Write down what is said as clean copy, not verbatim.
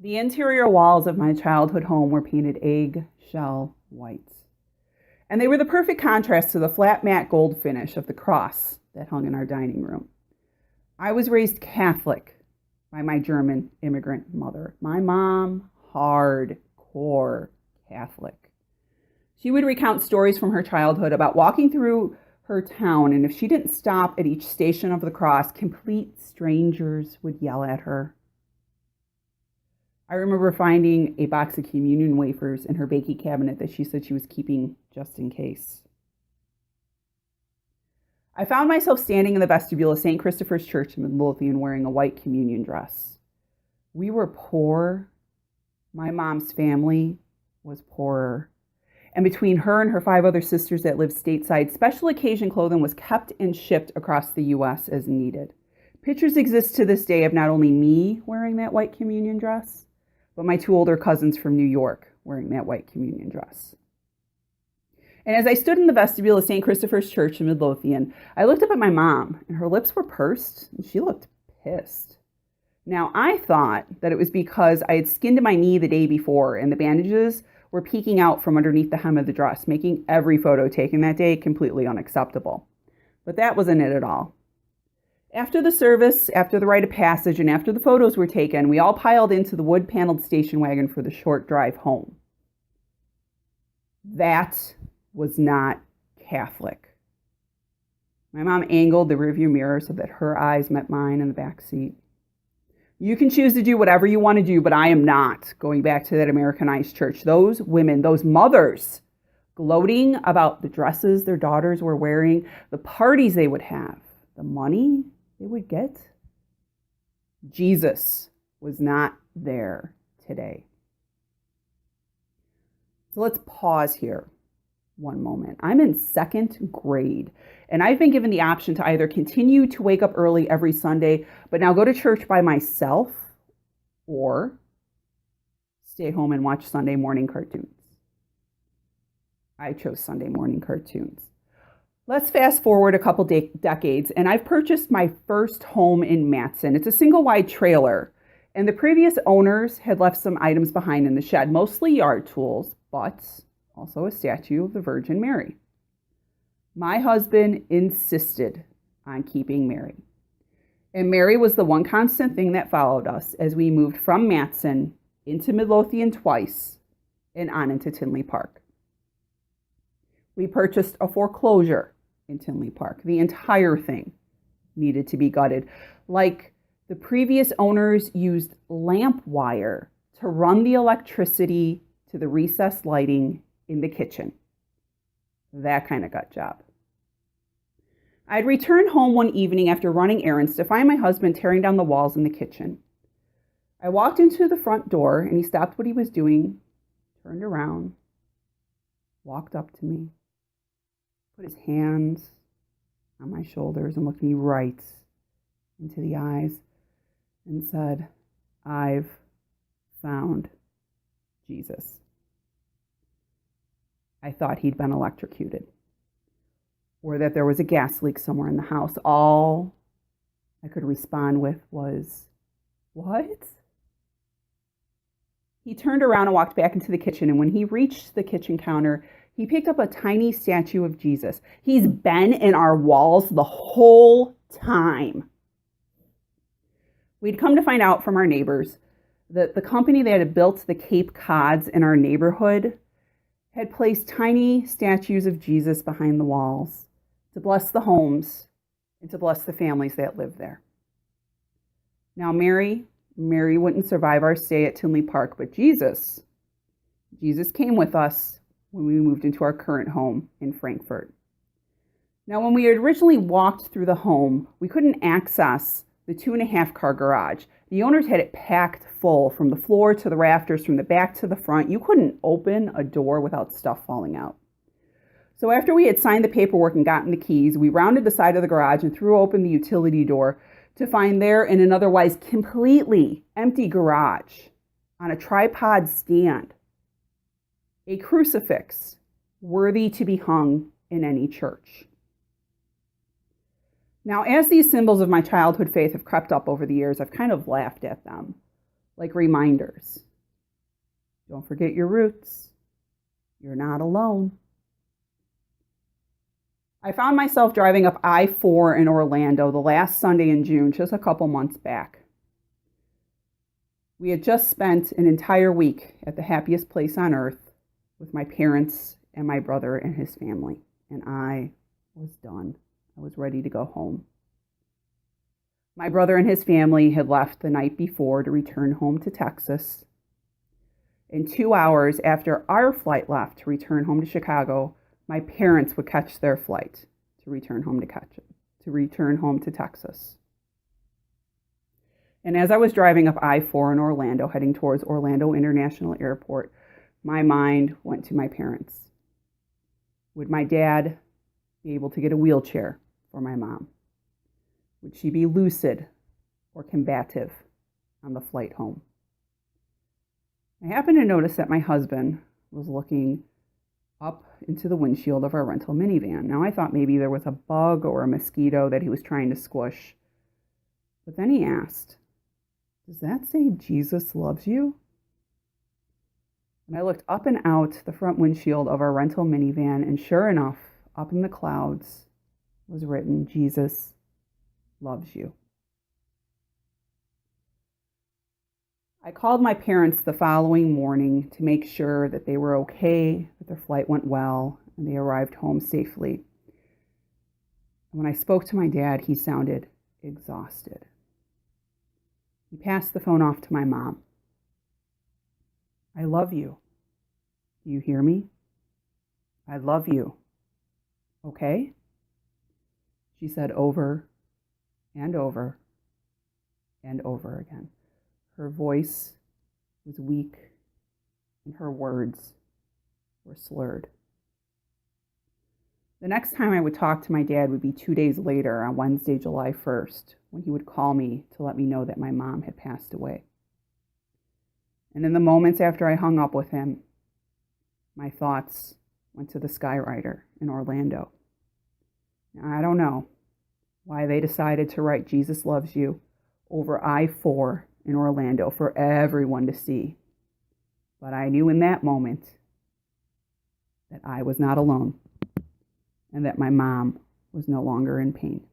The interior walls of my childhood home were painted eggshell white, and they were the perfect contrast to the flat matte gold finish of the cross that hung in our dining room. I was raised Catholic by my German immigrant mother. My mom, hardcore Catholic. She would recount stories from her childhood about walking through her town, and if she didn't stop at each station of the cross, complete strangers would yell at her. I remember finding a box of communion wafers in her baking cabinet that she said she was keeping just in case. I found myself standing in the vestibule of St. Christopher's Church in Midlothian wearing a white communion dress. We were poor. My mom's family was poorer. And between her and her 5 other sisters that lived stateside, special occasion clothing was kept and shipped across the U.S. as needed. Pictures exist to this day of not only me wearing that white communion dress, but my 2 older cousins from New York wearing that white communion dress. And as I stood in the vestibule of St. Christopher's Church in Midlothian, I looked up at my mom, and her lips were pursed, and she looked pissed. Now, I thought that it was because I had skinned my knee the day before, and the bandages were peeking out from underneath the hem of the dress, making every photo taken that day completely unacceptable. But that wasn't it at all. After the service, after the rite of passage, and after the photos were taken, we all piled into the wood-paneled station wagon for the short drive home. That was not Catholic. My mom angled the rearview mirror so that her eyes met mine in the back seat. You can choose to do whatever you want to do, but I am not going back to that Americanized church. Those women, those mothers, gloating about the dresses their daughters were wearing, the parties they would have, the money they would get. Jesus was not there today. So let's pause here one moment. I'm in 2nd grade, and I've been given the option to either continue to wake up early every Sunday, but now go to church by myself, or stay home and watch Sunday morning cartoons. I chose Sunday morning cartoons. Let's fast forward a couple decades, and I've purchased my first home in Matson. It's a single-wide trailer, and the previous owners had left some items behind in the shed, mostly yard tools, but also a statue of the Virgin Mary. My husband insisted on keeping Mary. And Mary was the one constant thing that followed us as we moved from Matson into Midlothian twice and on into Tinley Park. We purchased a foreclosure in Tinley Park. The entire thing needed to be gutted. Like the previous owners used lamp wire to run the electricity to the recessed lighting in the kitchen. That kind of gut job. I'd returned home one evening after running errands to find my husband tearing down the walls in the kitchen. I walked into the front door and he stopped what he was doing, turned around, walked up to me, put his hands on my shoulders and looked me right into the eyes and said, "I've found Jesus." I thought he'd been electrocuted or that there was a gas leak somewhere in the house. All I could respond with was, "What?" He turned around and walked back into the kitchen, and when he reached the kitchen counter, he picked up a tiny statue of Jesus. He's been in our walls the whole time. We'd come to find out from our neighbors that the company that had built the Cape Cods in our neighborhood had placed tiny statues of Jesus behind the walls to bless the homes and to bless the families that lived there. Now, Mary wouldn't survive our stay at Tinley Park, but Jesus came with us when we moved into our current home in Frankfurt. Now, when we had originally walked through the home, we couldn't access the 2.5-car garage. The owners had it packed full from the floor to the rafters, from the back to the front. You couldn't open a door without stuff falling out. So after we had signed the paperwork and gotten the keys, we rounded the side of the garage and threw open the utility door to find there in an otherwise completely empty garage, on a tripod stand, a crucifix worthy to be hung in any church. Now, as these symbols of my childhood faith have crept up over the years, I've kind of laughed at them. like reminders. Don't forget your roots. You're not alone. I found myself driving up I-4 in Orlando the last Sunday in June, just a couple months back. We had just spent an entire week at the happiest place on earth with my parents and my brother and his family, and I was done. I was ready to go home. My brother and his family had left the night before to return home to Texas. And 2 hours after our flight left to return home to Chicago, my parents would catch their flight to return home to Texas. And as I was driving up I-4 in Orlando, heading towards Orlando International Airport, my mind went to my parents. Would my dad be able to get a wheelchair for my mom? Would she be lucid or combative on the flight home? I happened to notice that my husband was looking up into the windshield of our rental minivan. Now I thought maybe there was a bug or a mosquito that he was trying to squish. But then he asked, "Does that say Jesus loves you?" And I looked up and out the front windshield of our rental minivan, and sure enough, up in the clouds was written, "Jesus loves you." I called my parents the following morning to make sure that they were okay, that their flight went well, and they arrived home safely. And when I spoke to my dad, he sounded exhausted. He passed the phone off to my mom. "I love you. Do you hear me? I love you. Okay?" She said over and over and over again. Her voice was weak and her words were slurred. The next time I would talk to my dad would be 2 days later on Wednesday, July 1st, when he would call me to let me know that my mom had passed away. And in the moments after I hung up with him, my thoughts went to the Skywriter in Orlando. Now, I don't know why they decided to write Jesus Loves You over I-4 in Orlando for everyone to see. But I knew in that moment that I was not alone and that my mom was no longer in pain.